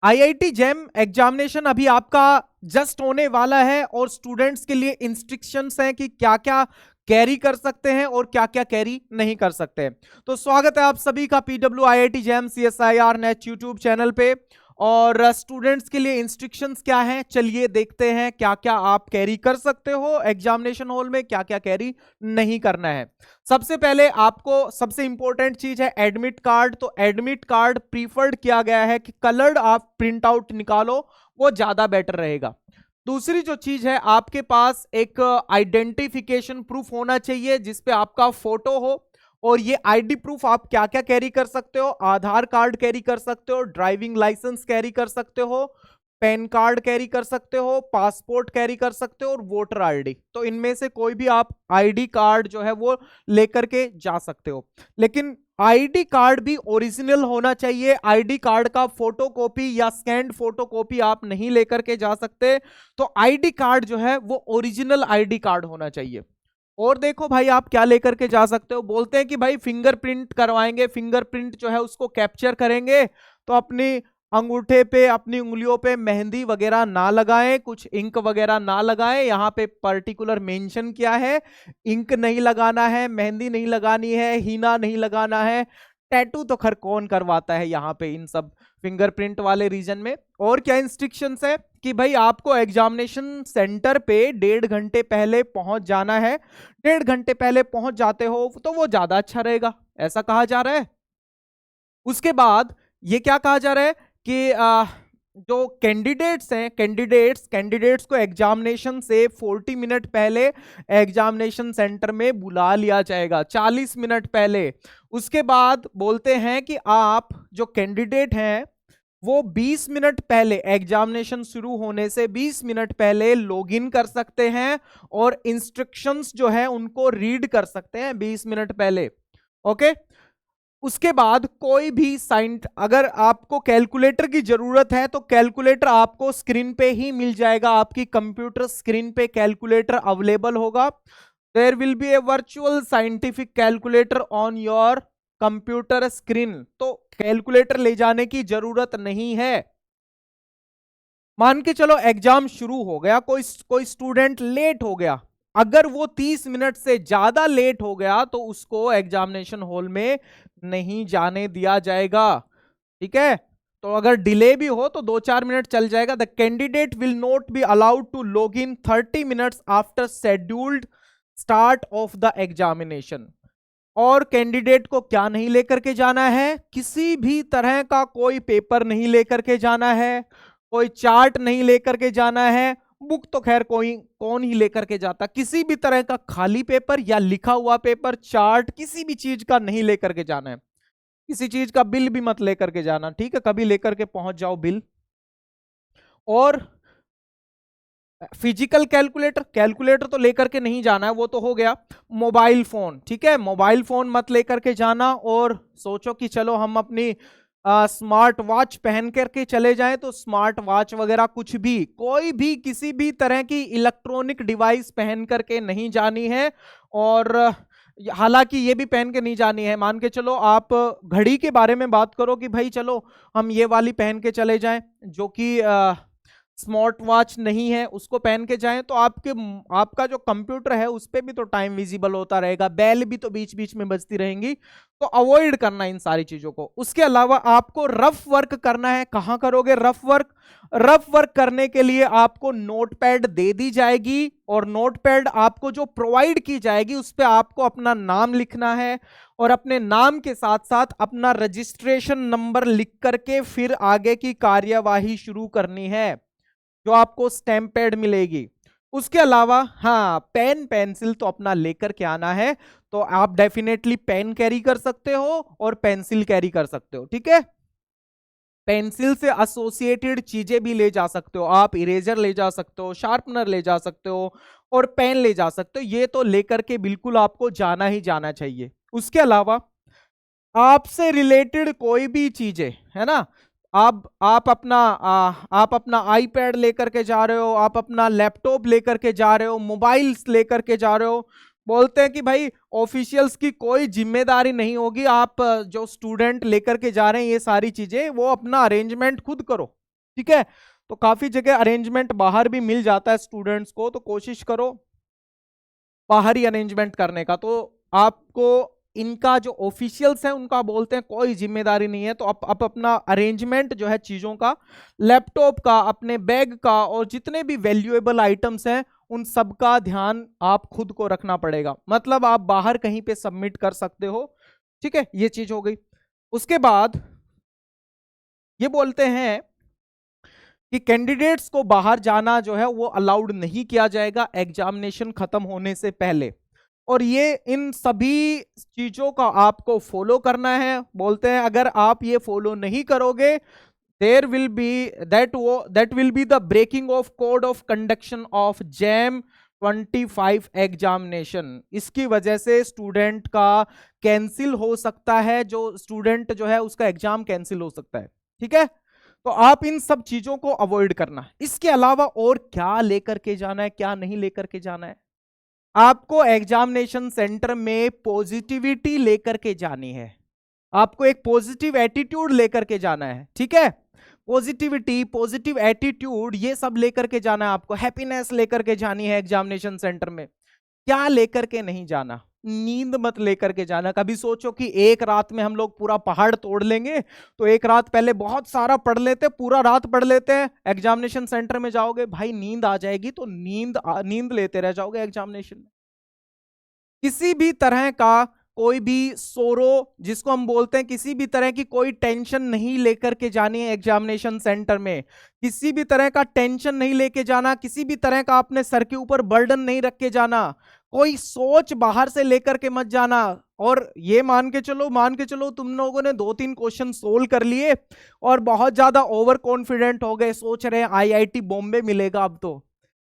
IIT GeM examination अभी आपका just होने वाला है और स्टूडेंट्स के लिए इंस्ट्रक्शंस हैं कि क्या क्या कैरी कर सकते हैं और क्या क्या कैरी नहीं कर सकते। तो स्वागत है आप सभी का PW IIT JAM CSIR NET YouTube channel पे। और स्टूडेंट्स के लिए इंस्ट्रक्शंस क्या हैं, चलिए देखते हैं क्या क्या आप कैरी कर सकते हो एग्जामिनेशन हॉल में, क्या क्या कैरी नहीं करना है। सबसे पहले आपको सबसे इंपॉर्टेंट चीज है एडमिट कार्ड। तो एडमिट कार्ड प्रीफर्ड किया गया है कि कलर्ड आप प्रिंट आउट निकालो, वो ज्यादा बेटर रहेगा। दूसरी जो चीज है, आपके पास एक आइडेंटिफिकेशन प्रूफ होना चाहिए जिसपे आपका फोटो हो। और ये आईडी प्रूफ आप क्या क्या कैरी कर सकते हो, आधार कार्ड कैरी कर सकते हो, ड्राइविंग लाइसेंस कैरी कर सकते हो, पैन कार्ड कैरी कर सकते हो, पासपोर्ट कैरी कर सकते हो और वोटर आईडी। तो इनमें से कोई भी आप आईडी कार्ड जो है वो लेकर के जा सकते हो, लेकिन आईडी कार्ड भी ओरिजिनल होना चाहिए। आईडी कार्ड का फोटोकॉपी या स्कैन्ड फोटोकॉपी आप नहीं लेकर के जा सकते। तो आईडी कार्ड जो है वो ओरिजिनल आईडी कार्ड होना चाहिए। और देखो भाई, आप क्या लेकर के जा सकते हो, बोलते हैं कि भाई फिंगरप्रिंट करवाएंगे, फिंगरप्रिंट जो है उसको कैप्चर करेंगे। तो अपनी अंगूठे पे, अपनी उंगलियों पे मेहंदी वगैरह ना लगाएं, कुछ इंक वगैरह ना लगाएं। यहाँ पे पर्टिकुलर मेंशन किया है, इंक नहीं लगाना है, मेहंदी नहीं लगानी है, हीना नहीं लगाना है। टैटू तो खैर कौन करवाता है यहाँ पे इन सब फिंगरप्रिंट वाले रीजन में। और क्या इंस्ट्रक्शंस है कि भाई आपको एग्जामिनेशन सेंटर पे 1.5 घंटे पहले पहुंच जाना है। 1.5 घंटे पहले पहुंच जाते हो तो वो ज्यादा अच्छा रहेगा, ऐसा कहा जा रहा है। उसके बाद ये क्या कहा जा रहा है कि जो कैंडिडेट्स हैं, कैंडिडेट्स को एग्जामिनेशन से 40 मिनट पहले एग्जामिनेशन सेंटर में बुला लिया जाएगा, 40 मिनट पहले। उसके बाद बोलते हैं कि आप जो कैंडिडेट हैं वो 20 मिनट पहले, एग्जामिनेशन शुरू होने से 20 मिनट पहले लॉगिन कर सकते हैं और इंस्ट्रक्शंस जो है उनको रीड कर सकते हैं 20 मिनट पहले। ओके। उसके बाद कोई भी साइन, अगर आपको कैलकुलेटर की जरूरत है तो कैलकुलेटर आपको स्क्रीन पे ही मिल जाएगा, आपकी कंप्यूटर स्क्रीन पे कैलकुलेटर अवेलेबल होगा। There will be a virtual scientific calculator on your computer screen. तो कैलकुलेटर ले जाने की जरूरत नहीं है। मान के चलो एग्जाम शुरू हो गया, कोई स्टूडेंट लेट हो गया, अगर वो 30 मिनट से ज्यादा लेट हो गया तो उसको एग्जामिनेशन हॉल में नहीं जाने दिया जाएगा। ठीक है। तो अगर डिले भी हो तो 2-4 मिनट चल जाएगा। The candidate will not be allowed to log in 30 minutes after scheduled start of the examination. और कैंडिडेट को क्या नहीं लेकर के जाना है, किसी भी तरह का कोई पेपर नहीं लेकर के जाना है, कोई चार्ट नहीं लेकर के जाना है। बुक तो खैर कोई कौन ही लेकर के जाता, किसी भी तरह का खाली पेपर या लिखा हुआ पेपर, चार्ट, किसी भी चीज का नहीं लेकर के जाना है। किसी चीज का बिल भी मत लेकर के जाना, ठीक है, कभी लेकर के पहुंच जाओ बिल। और फिजिकल कैलकुलेटर तो लेकर के नहीं जाना है, वो तो हो गया। मोबाइल फोन, ठीक है, मोबाइल फोन मत लेकर के जाना। और सोचो कि चलो हम अपनी स्मार्ट वॉच पहन करके चले जाएं, तो स्मार्ट वॉच वगैरह कुछ भी, कोई भी किसी भी तरह की इलेक्ट्रॉनिक डिवाइस पहन करके नहीं जानी है। और हालांकि ये भी पहन के नहीं जानी है, मान के चलो आप घड़ी के बारे में बात करो कि भाई चलो हम ये वाली पहन के चले जाएं जो कि स्मार्ट वॉच नहीं है, उसको पहन के जाएं, तो आपका जो कंप्यूटर है उस पे भी तो टाइम विजिबल होता रहेगा, बेल भी तो बीच बीच में बजती रहेंगी। तो अवॉइड करना इन सारी चीजों को। उसके अलावा आपको रफ वर्क करना है। कहां करोगे रफ वर्क? रफ वर्क करने के लिए आपको नोटपैड दे दी जाएगी, और नोटपैड आपको जो प्रोवाइड की जाएगी उस पर आपको अपना नाम लिखना है, और अपने नाम के साथ साथ अपना रजिस्ट्रेशन नंबर लिख करके फिर आगे की कार्यवाही शुरू करनी है, जो आपको स्टैम्प पैड मिलेगी। उसके अलावा हाँ, पेन पेंसिल तो अपना लेकर के आना है। तो आप डेफिनेटली पेन कैरी कर सकते हो और पेंसिल कैरी कर सकते हो, ठीक है। पेंसिल से एसोसिएटेड चीजें भी ले जा सकते हो आप, इरेजर ले जा सकते हो, शार्पनर ले जा सकते हो और पेन ले जा सकते हो। ये तो लेकर के बिल्कुल आपको जाना ही जाना चाहिए। उसके अलावा आपसे रिलेटेड कोई भी चीजें है ना, आप अपना आईपैड लेकर के जा रहे हो, आप अपना लैपटॉप लेकर के जा रहे हो, मोबाइल्स लेकर के जा रहे हो, बोलते हैं कि भाई ऑफिशियल्स की कोई जिम्मेदारी नहीं होगी, आप जो स्टूडेंट लेकर के जा रहे हैं ये सारी चीजें, वो अपना अरेंजमेंट खुद करो। ठीक है। तो काफी जगह अरेंजमेंट बाहर भी मिल जाता है स्टूडेंट्स को, तो कोशिश करो बाहर ही अरेंजमेंट करने का। तो आपको इनका जो ऑफिशियल्स है उनका बोलते हैं कोई जिम्मेदारी नहीं है, तो आप अपना अरेंजमेंट जो है चीजों का, लैपटॉप का, अपने बैग का, और जितने भी वैल्यूएबल आइटम्स हैं उन सब का ध्यान आप खुद को रखना पड़ेगा। मतलब आप बाहर कहीं पे सबमिट कर सकते हो, ठीक है, ये चीज हो गई। उसके बाद ये बोलते हैं कि कैंडिडेट्स को बाहर जाना जो है वो अलाउड नहीं किया जाएगा एग्जामिनेशन खत्म होने से पहले, और ये इन सभी चीजों का आपको फॉलो करना है। बोलते हैं अगर आप ये फॉलो नहीं करोगे, there will be that will be the breaking of code of conduction of JAM 25 examination. इसकी वजह से स्टूडेंट का कैंसिल हो सकता है, जो स्टूडेंट जो है उसका एग्जाम कैंसिल हो सकता है, ठीक है। तो आप इन सब चीजों को अवॉइड करना। इसके अलावा और क्या लेकर के जाना है, क्या नहीं लेकर के जाना है, आपको एग्जामिनेशन सेंटर में पॉजिटिविटी लेकर के जानी है, आपको एक पॉजिटिव एटीट्यूड लेकर के जाना है, ठीक है। पॉजिटिविटी, पॉजिटिव एटीट्यूड, ये सब लेकर के जाना है आपको, हैप्पीनेस लेकर के जानी है एग्जामिनेशन सेंटर में। क्या लेकर के नहीं जाना, नींद मत लेकर के जाना। कभी सोचो कि एक रात में हम लोग पूरा पहाड़ तोड़ लेंगे, तो एक रात पहले बहुत सारा पढ़ लेते, पूरा रात पढ़ लेते हैं, एग्जामिनेशन सेंटर में जाओगे भाई नींद आ जाएगी, तो नींद लेते रह जाओगे एग्जामिनेशन में। किसी भी तरह का कोई भी सोरो, जिसको हम बोलते हैं, किसी भी तरह की कोई टेंशन नहीं लेकर के जानी है एग्जामिनेशन सेंटर में। किसी भी तरह का टेंशन नहीं लेके जाना, किसी भी तरह का अपने सर के ऊपर बर्डन नहीं रख के जाना, कोई सोच बाहर से लेकर के मत जाना। और ये मान के चलो तुम लोगों ने 2-3 क्वेश्चन सोल्व कर लिए और बहुत ज्यादा ओवर कॉन्फिडेंट हो गए, सोच रहे हैं आईआईटी बॉम्बे मिलेगा अब तो,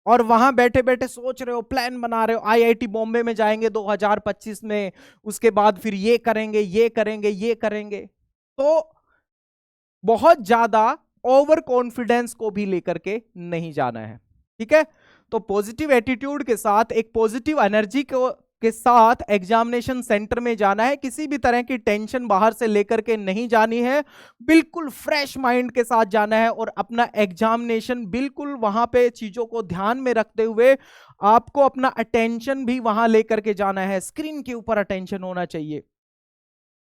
और वहां बैठे बैठे सोच रहे हो, प्लान बना रहे हो, आईआईटी बॉम्बे में जाएंगे 2025 में, उसके बाद फिर ये करेंगे ये करेंगे ये करेंगे। तो बहुत ज्यादा ओवर कॉन्फिडेंस को भी लेकर के नहीं जाना है, ठीक है। तो पॉजिटिव एटीट्यूड के साथ, एक पॉजिटिव एनर्जी को के साथ एग्जामिनेशन सेंटर में जाना है। किसी भी तरह की टेंशन बाहर से लेकर के नहीं जानी है, बिल्कुल फ्रेश माइंड के साथ जाना है, और अपना एग्जामिनेशन बिल्कुल वहां पे चीजों को ध्यान में रखते हुए आपको अपना अटेंशन भी वहां लेकर के जाना है, स्क्रीन के ऊपर अटेंशन होना चाहिए।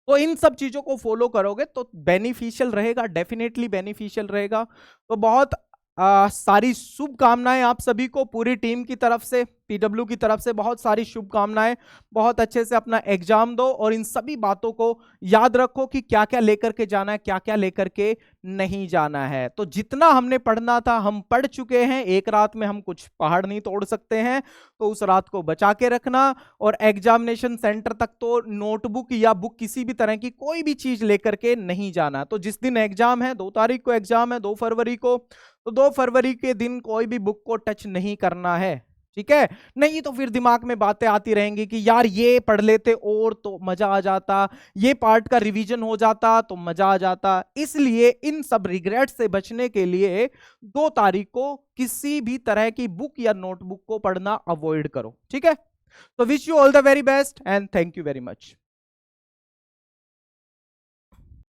तो इन सब चीजों को फॉलो करोगे तो बेनिफिशियल रहेगा, डेफिनेटली बेनिफिशियल रहेगा। तो बहुत सारी शुभकामनाएं आप सभी को, पूरी टीम की तरफ से, पीडब्ल्यू की तरफ से बहुत सारी शुभकामनाएं। बहुत अच्छे से अपना एग्जाम दो और इन सभी बातों को याद रखो कि क्या क्या लेकर के जाना है, क्या क्या लेकर के नहीं जाना है। तो जितना हमने पढ़ना था हम पढ़ चुके हैं, एक रात में हम कुछ पहाड़ नहीं तोड़ सकते हैं, तो उस रात को बचा के रखना। और एग्जामिनेशन सेंटर तक तो नोटबुक या बुक, किसी भी तरह की कोई भी चीज लेकर के नहीं जाना। तो जिस दिन एग्जाम है, 2 तारीख को एग्जाम है, 2 फरवरी को, तो 2 फरवरी के दिन कोई भी बुक को टच नहीं करना है, ठीक है। नहीं तो फिर दिमाग में बातें आती रहेंगी कि यार ये पढ़ लेते और तो मजा आ जाता, ये पार्ट का रिवीजन हो जाता तो मजा आ जाता। इसलिए इन सब रिग्रेट से बचने के लिए 2 तारीख को किसी भी तरह की बुक या नोटबुक को पढ़ना अवॉइड करो, ठीक है। तो wish you all the very best and thank you very much.